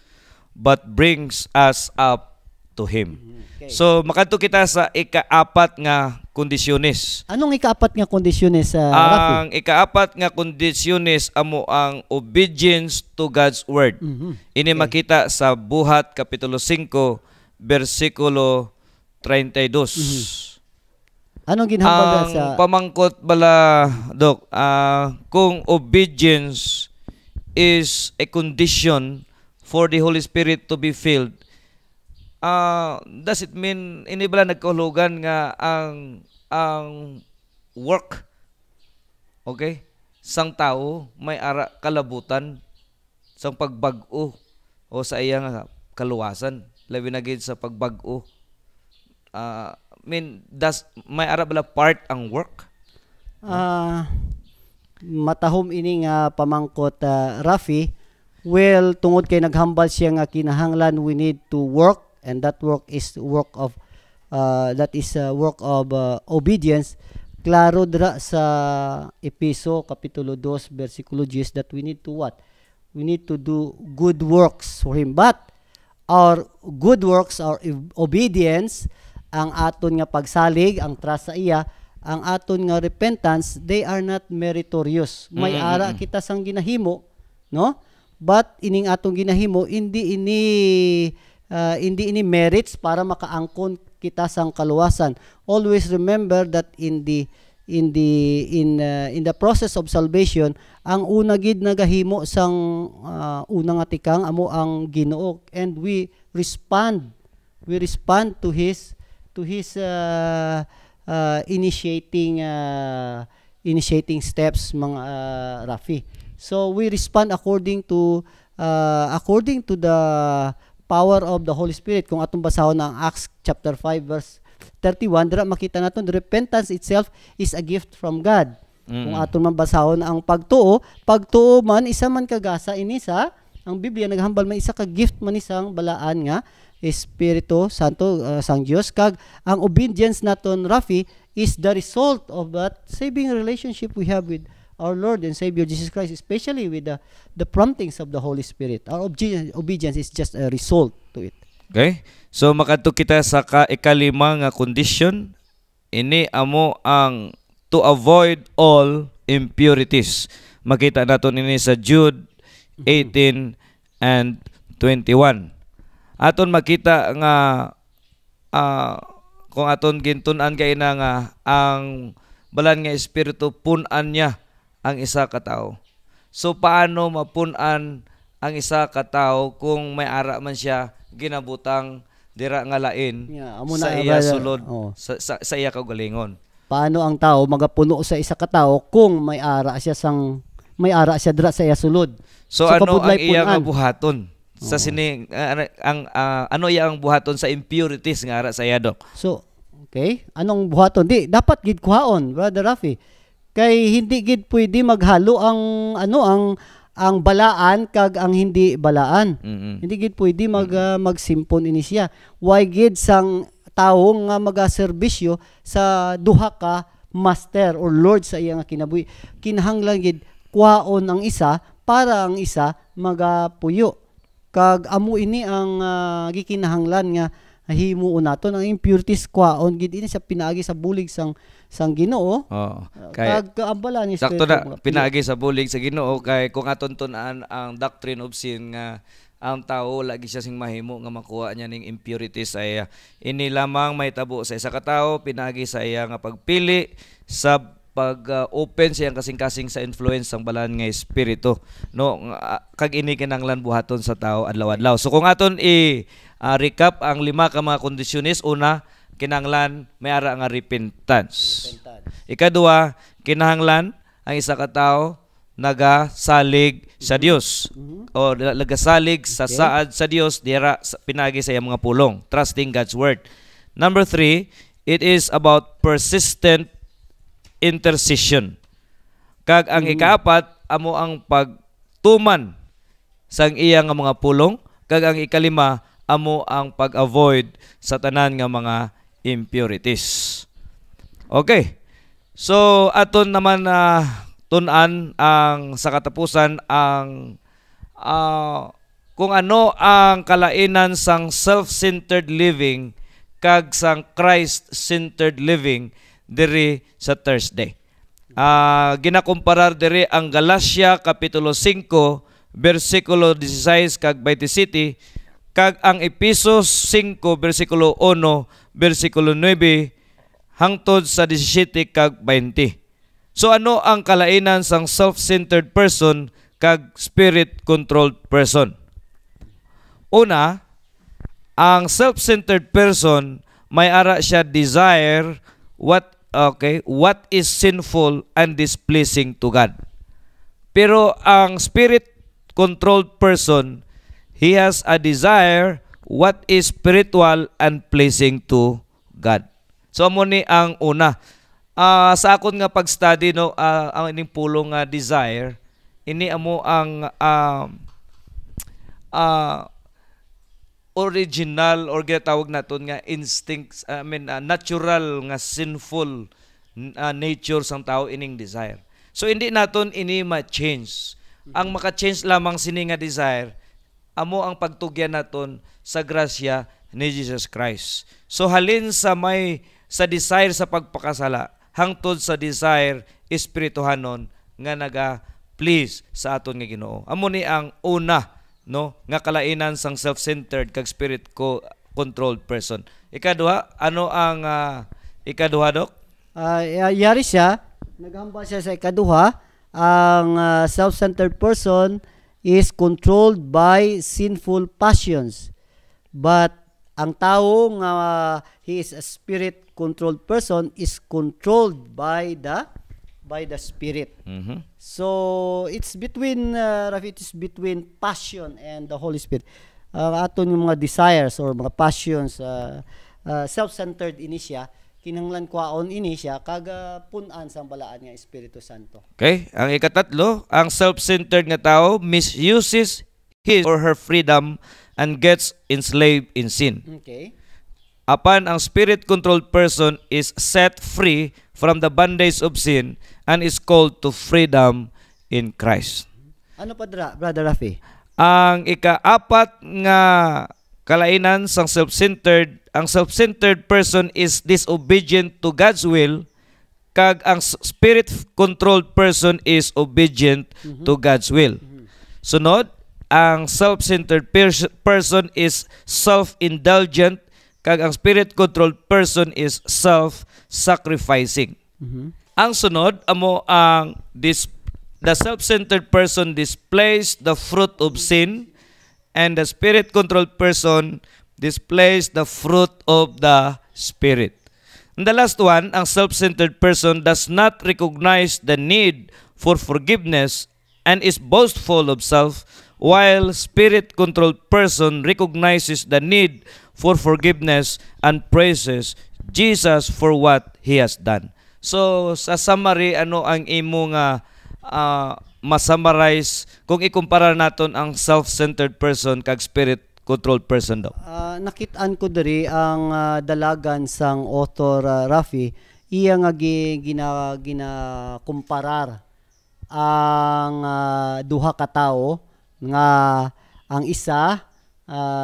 but brings us up to Him. Okay. So, makadto kita sa ikaapat nga kondisyones. Anong ikaapat nga kondisyones, Rafi? Ang ikaapat nga kondisyones amo ang obedience to God's word. Mhm. Ini makita sa Buhat kapitulo 5 bersikulo 32. Anong ginhambal Ang sa pamangkot bala, Dok, kung obedience is a condition for the Holy Spirit to be filled, does it mean ini bala nagkahulugan nga ang work, okay, sang tao may ara kalabutan sang pagbag-o o sa iya nga kaluwasan, labi na gid sa pagbag-o. Does may ara bala part ang work? matahom ini nga pamangkot, Rafi? Well, tungod kay naghambal siya nga kinahanglan we need to work, and that work is work of obedience. Klaro dra sa Epeso kapitulo 2 bersikulo 10 that we need to what? We need to do good works for Him. But our good works, our obedience, ang aton nga pagsalig, ang trust sa iya, ang aton nga repentance, they are not meritorious. May ara kita sang ginahimo, no? But ining atong ginahimo hindi ini merits para makaangkon kita sang kaluwasan. Always remember that in the process of salvation, ang una gid nagahimo sang una nga tikang amo ang Ginoo, and we respond to his initiating steps, mga Rafi. So we respond according to the power of the Holy Spirit. Kung atong basahon ang Acts chapter 5 verse 31, dira makita naton the repentance itself is a gift from God. Kung atong mabasahon ang pagtuo man isa man kagasa ini sa ang Biblia naghambal may isa ka gift man isang balaan nga Espiritu Santo sang Dios, kag ang obedience naton, Rafi, is the result of that saving relationship we have with our Lord and Savior Jesus Christ, especially with the promptings of the Holy Spirit. Our obedience is just a result to it. Okay? So makadto kita sa ikalima nga condition, ini amo ang to avoid all impurities. Makita naton ini sa Jude 18 and 21. Aton makita nga kung aton gintun-an kay na nga ang balan nga espiritu pun-an niya ang isa ka tawo. So paano mapun-an ang isa ka tawo kung may ara man siya ginabutang dira nga lain sa iya sulod, sa iya kaugalingon? Paano ang tao magapuno sa isa ka tawo kung may ara siya dira sa iya sulod? So ano ang iya nga buhaton sa sining ano iya ang buhaton sa impurities nga ara sa iya, Dok? So, okay, anong buhaton? Di dapat gid kuhaon, Brother Rafi. Kay hindi gid pwede maghalo ang balaan kag ang hindi balaan. Hindi gid pwede magsimpon ini siya. Why gid sang tawo nga magaserbisyo sa duha ka master or lord sa iya nga kinabuhi? Kinahanglan gid kuhaon ang isa para ang isa magapuyo. Kag amo ini ang gikinahanglan nga himuon naton ang impurities kuhaon gid ini sa pinaagi sa bulig sang Ginoo. Kag kaambala ni sakto na pinaagi sa bulig sa Ginoo, kay kung aton tun-an ang doctrine of sin nga ang tao lagi siya sing mahimo nga makuha niya ning impurities sa iya. Ini lamang may tabo sa isa ka tawo pinaagi sa iya nga pagpili sa pag-open siyang kasing-kasing sa influence ng balan nga espiritu, no? Kag ini kinahanglan buhaton sa tao adlaw-adlaw. So kung aton recap ang lima ka mga kondisyones, una, kinahanglan may ara nga repentance. Ikaduha, kinahanglan ang isa ka tawo nagasalig sa Dios o nagasalig sa saad sa Dios dira pinagi sa iyang mga pulong, trusting God's word. Number 3, it is about persistent intercession. Kag ang ikaapat amo ang pagtuman sang iya nga mga pulong, kag ang ikalima amo ang pag-avoid sa tanan nga mga impurities. Okay. So aton naman tun-an ang sa katapusan ang kung ano ang kalainan sang self-centered living kag sang Christ-centered living diri sa Thursday. Ginakumparar diri ang Galacia Kapitulo 5 versikulo 16 kag 27 kag ang Efesos 5 versikulo 1 versikulo 9 hangtod sa 17 kag 20. So ano ang kalainan sang self-centered person kag spirit-controlled person? Una, ang self-centered person may ara siya desire what is sinful and displeasing to God. Pero ang spirit-controlled person, he has a desire what is spiritual and pleasing to God. So amo ni ang una. Sa akon nga pag-study no, ang ining pulong nga desire, ini amo ang original or ginatawag naton nga instincts, natural nga sinful nature sang tao ining desire. So hindi naton ini ma-change. Ang maka-change lamang sini nga desire amo ang pagtugyan naton sa grasya ni Jesus Christ. So halin sa desire sa pagpakasala hangtod sa desire espirituhanon nga naga-please sa aton nga Ginoo. Amo ni ang una no nga kalainan sang self-centered kag spirit controlled person. Ikaduha, ano ang ikaduha, Dok? Yari siya, naghambal siya sa ikaduha, ang self-centered person is controlled by sinful passions. But ang tao nga he is a spirit controlled person is controlled by the Spirit. So it's between it's between passion and the Holy Spirit. Aton yung mga desires or mga passions, self-centered ini siya, kinahanglan kwaon ini siya kaga punan sang balaan nga Espiritu Santo. Okay, ang ikatatlo, ang self-centered nga tao misuses his or her freedom and gets enslaved in sin. Okay. Apan ang spirit-controlled person is set free from the bondage of sin and is called to freedom in Christ. Ano pa Brother Rafi? Ang ikaapat nga kalainan sang self-centered, ang self-centered person is disobedient to God's will, kag ang spirit-controlled person is obedient to God's will. Sunod, ang self-centered person is self-indulgent, kag ang spirit-controlled person is self-sacrificing. Ang sunod, amo ang the self-centered person displays the fruit of sin, and the spirit-controlled person displays the fruit of the Spirit. And the last one, ang self-centered person does not recognize the need for forgiveness and is boastful of self, while spirit-controlled person recognizes the need for forgiveness and praises Jesus for what He has done. So, sa summary, ano ang imo nga masummarize kung ikumpara naton ang self-centered person kag spirit-controlled person daw? Nakitaan ko diri ang dalagan sang author Rafi, iya nga ginakumparar ang duha ka tawo nga ang isa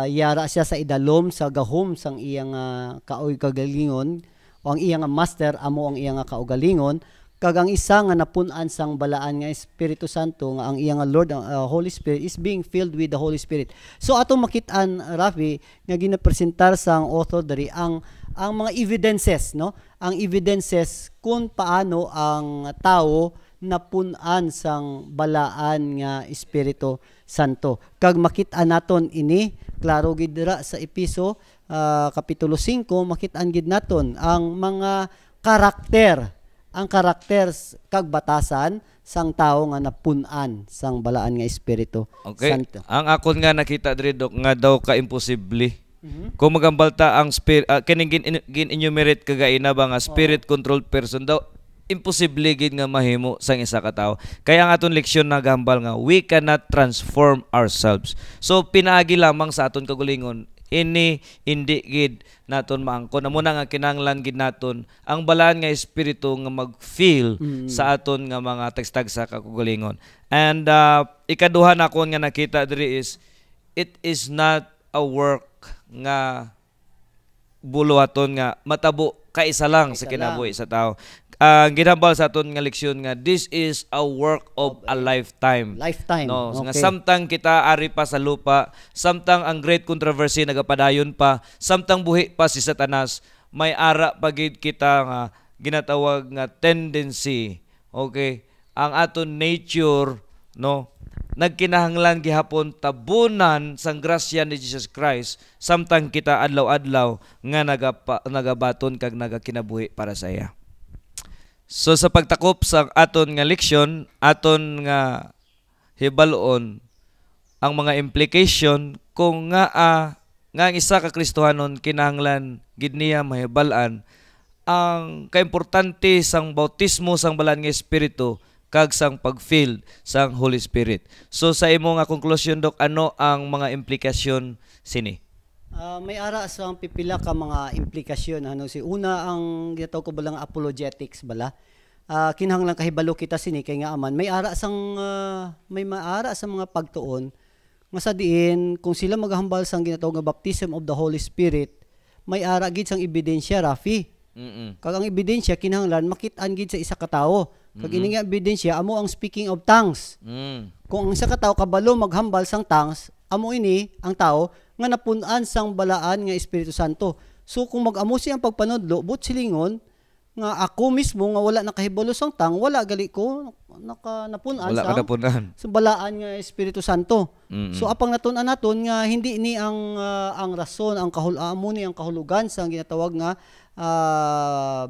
yara siya sa idalom sa gahom sang iyang kaugalingon, o ang iyang master amo ang iyang kaugalingon, kag ang isa nga napun-an sang balaan nga Espiritu Santo nga ang iyang Lord Holy Spirit is being filled with the Holy Spirit. So atong makit-an Rafi nga ginapresentar sang author dari ang mga evidences, no? Ang evidences kung paano ang tao napun-an sang balaan nga Espiritu Santo. Kag makit-an naton ini klaro gid dira sa Efeso kapitulo 5, makit-an gid naton ang mga karakter, ang karakter kag batasan sang tao nga napun-an sang balaan nga Espiritu Santo. Ang akon nga nakita diri, Dok, nga daw ka imposible. Kung magambalta ang spirit kining gin-enumerate kagaina ba nga spirit controlled person daw, imposible gid nga mahimo sang isa ka tawo. Kaya ang aton leksyon nagambal nga we cannot transform ourselves. So pinaagi lamang sa aton kagulingon ini indi gid naton maangkon. Amo na nga kinahanglan gid naton ang balaan nga espiritu nga mag-feel sa aton nga mga tagstag sa kakugalingon. And ikaduha na ko nga nakita diri is it is not a work nga buluhaton nga matabo kaisa lang sa kinabuhi sa tao. Ang ginambal sa aton nga leksyon nga this is a work of a lifetime. No, Okay. nga samtang kita ari pa sa lupa, samtang ang great controversy nagapadayon pa, samtang buhi pa si Satanas, may ara pagid kita nga ginatawag nga tendency. Okay? Ang aton nature, no, nagkinahanglan gihapon tabunan sang grasya ni Jesus Christ samtang kita adlaw-adlaw nga nagabaton kag nagakinabuhi para sa iya. So sa pagtakop sa aton nga leksyon, aton nga hibalon ang mga implication kung nga ang isa ka Kristohanon kinahanglan gid niya mahibal-an ang kaimportante sang bautismo sang balaan nga espiritu kag sang pag-filled sang Holy Spirit. So sa imo nga konklusyon, Dok, ano ang mga implikasyon sini? May ara sa pipila ka mga implikasyon si una ang ginatawag ko balang apologetics bala. Kinahanglan kahibalo kita sini kay nga aman may ara sang may maara sa mga pagtuon nga sa diin kung sila maghambal sang ginatawag nga baptism of the Holy Spirit, may ara gid sang ebidensya, Rafi. Kag ang ebidensya kinahanglan makit-an gid sa isa ka tawo. Kag ini nga ebidensya amo ang speaking of tongues. Kung ang isa ka tawo kabalo maghambal sang tongues, amo ini ang tawo nga napun-an sang balaan nga Espiritu Santo. So kung mag-amo siyang pagpanudlo, but silingon nga ako mismo nga wala nakahibalo sang tang, wala gali ko napun-an sa balaan nga Espiritu Santo. So apang natun-an naton nga hindi ni ang rason, ang amo ni ang kahulugan sang ginatawag nga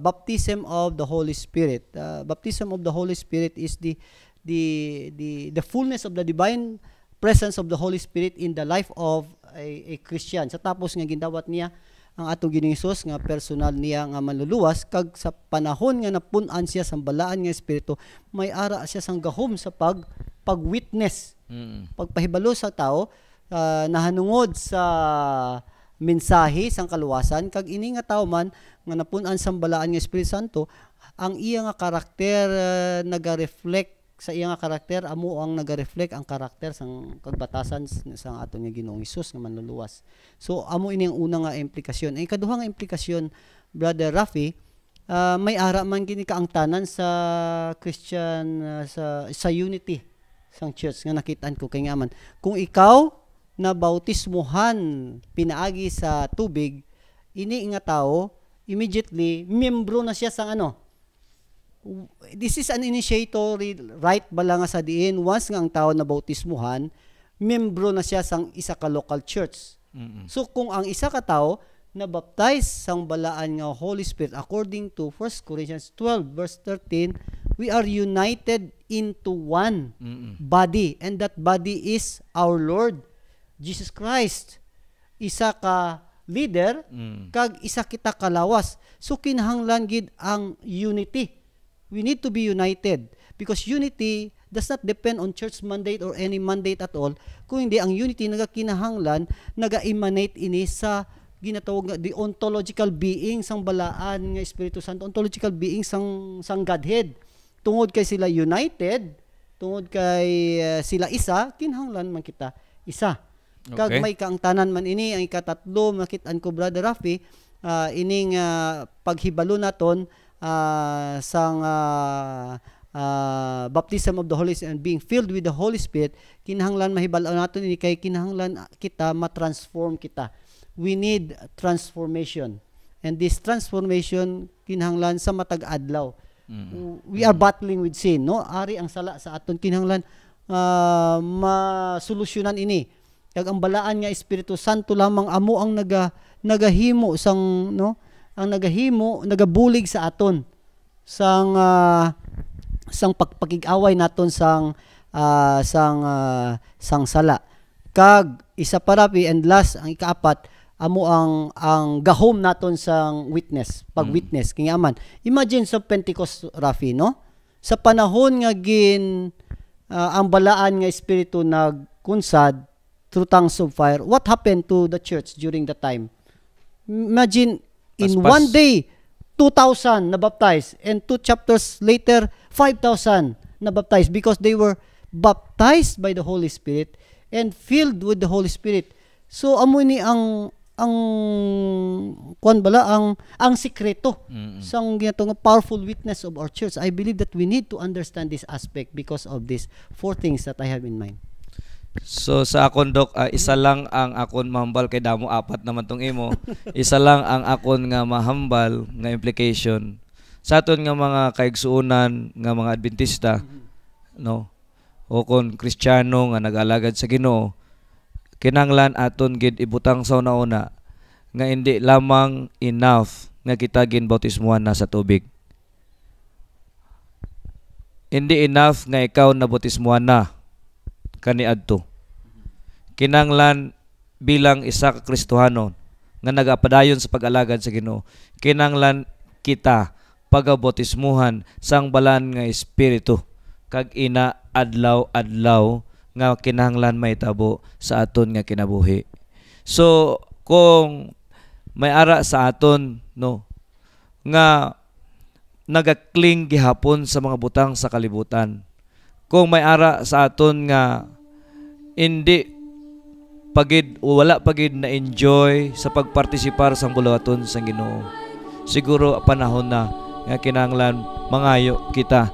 baptism of the Holy Spirit. Baptism of the Holy Spirit is the fullness of the divine presence of the Holy Spirit in the life of a Christian. Sa tapos nga gindawat niya ang atong Ginoong Hesus nga personal niya nga manluluwas kag sa panahon nga napun-an siya sa balaan nga espiritu, may ara siya sang gahom sa pag-witness. Pagpahibalo sa tao nahanungod sa mensahe sang kaluwasan kag ini nga tawo man nga napun-an sa balaan nga Espiritu Santo, ang iya nga karakter naga-reflect sa iya nga karakter amo ang naga-reflect ang karakter sang kagbatasan sang aton nga Ginoong Hesus nga manluluwas. So amo ini ang una nga implikasyon. Ang ikaduha nga implikasyon, Brother Rafi, may ara man gini kaangtanan sa Christian sa unity sang church nga nakitaan ko kay nga man. Kung ikaw na bautismuhan pinaagi sa tubig, ini nga tao immediately membro na siya sang this is an initiatory right bala nga sa diin once nga ang tao na bautismuhan, membro na siya sang isa ka local church. So kung ang isa ka tao na baptize sang balaan nga Holy Spirit according to 1 Corinthians 12 verse 13, we are united into one body, and that body is our Lord Jesus Christ. Isa ka leader kag isa kita kalawas. So kinahanglan gid ang unity. We need to be united because unity does not depend on church mandate or any mandate at all. Kung hindi, ang unity nagakinahanglan, naga-emanate ini sa ginatawag nga the ontological being sang balaan nga Espiritu Santo, ontological being sang Godhead. Tungod kay sila united, tungod kay sila isa, kinahanglan man kita isa. Kag may kaangtanan man ini, ang ikatatlo makit-an ko, Brother Rafi, ining paghibalo naton sang baptism of the Holy Spirit and being filled with the Holy Spirit, kinahanglan mahibal naton ini kay kinahanglan kita matransform kita. We need transformation, and this transformation kinahanglan sa matag adlaw. We are battling with sin, no? Ari ang sala sa aton, kinahanglan masolusyonan ini. Kag ang balaan nga Espiritu Santo lamang amo ang nagahimo sang ang nagabulig sa aton sang pagpakig-away naton sang sala. Kag isa pa, Rafi, and last ang ikaapat, amo ang gahom naton sang witness, pag-witness. Kaya man, imagine sa Pentecost, Rafi, no? Sa panahon nga ang balaan nga Espiritu nagkunsad, through tongues of fire. What happened to the church during that time? Imagine, in Paspas. one day, 2,000 na baptized, and 2 chapters later, 5,000 na baptized, because they were baptized by the Holy Spirit and filled with the Holy Spirit. So amo ni ang kuan bala ang sikreto sang ginatong powerful witness of our church. I believe that we need to understand this aspect because of these 4 things that I have in mind. So sa akon Dok, isa lang ang akon mahambal kay damo 4 naman tong imo. Isa lang ang akon nga mahambal nga implication sa aton nga mga kaigsuonan nga mga Adventista, no? O kon Kristiyano nga nag-alagad sa Ginoo, kinahanglan aton gid ibutang sa una nga hindi lamang enough nga kita ginbautismuhan na sa tubig. Hindi enough nga ikaw nabautismuhan na kaniadto. Kinahanglan bilang isa ka Kristohano nga nagapadayon sa pag-alagad sa Ginoo, kinahanglan kita pagabautismuhan sang balan nga espiritu kag ina adlaw-adlaw nga kinahanglan mahitabo sa aton nga kinabuhi. So kung may ara sa aton, no, nga nagakling gihapon sa mga butang sa kalibutan, kung may ara sa aton nga hindi pagid o wala pagid na enjoy sa pagpartisipar sa buluhaton sa Ginoo, siguro panahon na nga kinahanglan mangayo kita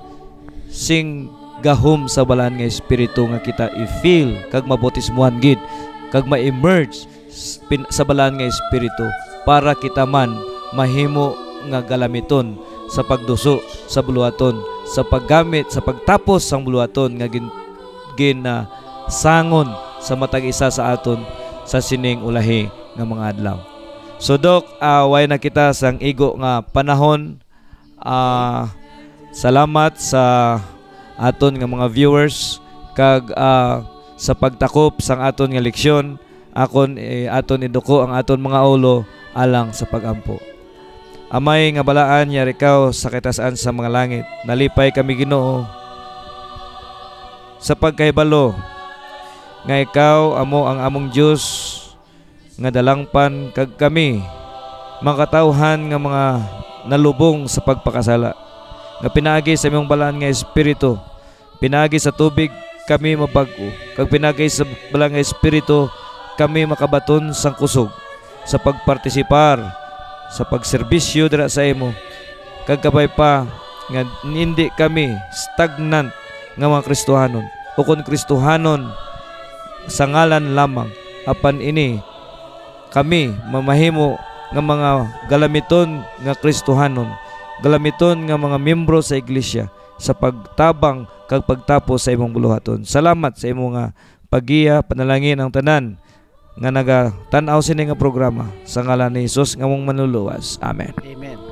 sing gahom sa balan nga espiritu nga kita i-feel kag mabautismuhan gid kag ma-emerge sa balan nga espiritu para kita man mahimo nga galamiton sa pagduso sa buluhaton, sa paggamit sa pagtapos sang buluhaton nga sangon sa matag isa sa aton sa sining ulahi nga mga adlaw. So Dok, way na kita sang igo nga panahon. Salamat sa aton nga mga viewers kag sa pagtakop sang aton nga leksyon. Aton iduko ang aton mga ulo alang sa pagampo. Amay nga balaan yari kaw sa kitasan sa mga langit. Nalipay kami Ginoo sa pagkahibalo nga ikaw amo ang among Dios nga dalangpan kag kami mga katawhan nga mga nalubong sa pagpakasala, nga pinaagi sa imong balaan nga espiritu, pinaagi sa tubig kami mabag-o, kag pinaagi sa balaan nga espiritu kami makabaton sang kusog sa pagpartisipar sa pagserbisyo dira sa imo, kag kabay pa nga hindi kami stagnant nga mga Kristohanon o kun Kristohanon sa ngalan lamang, apan ini kami mamahimo nga mga galamiton nga Kristohanon, galamiton nga mga miyembro sa iglesia sa pagtabang kag pagtapos sa imong buluhaton. Salamat sa imong nga pagiya, panalangin ang tanan nga naga tan-aw sini nga programa sa ngalan ni Hesus nga mong manluluwas. Amen. Amen.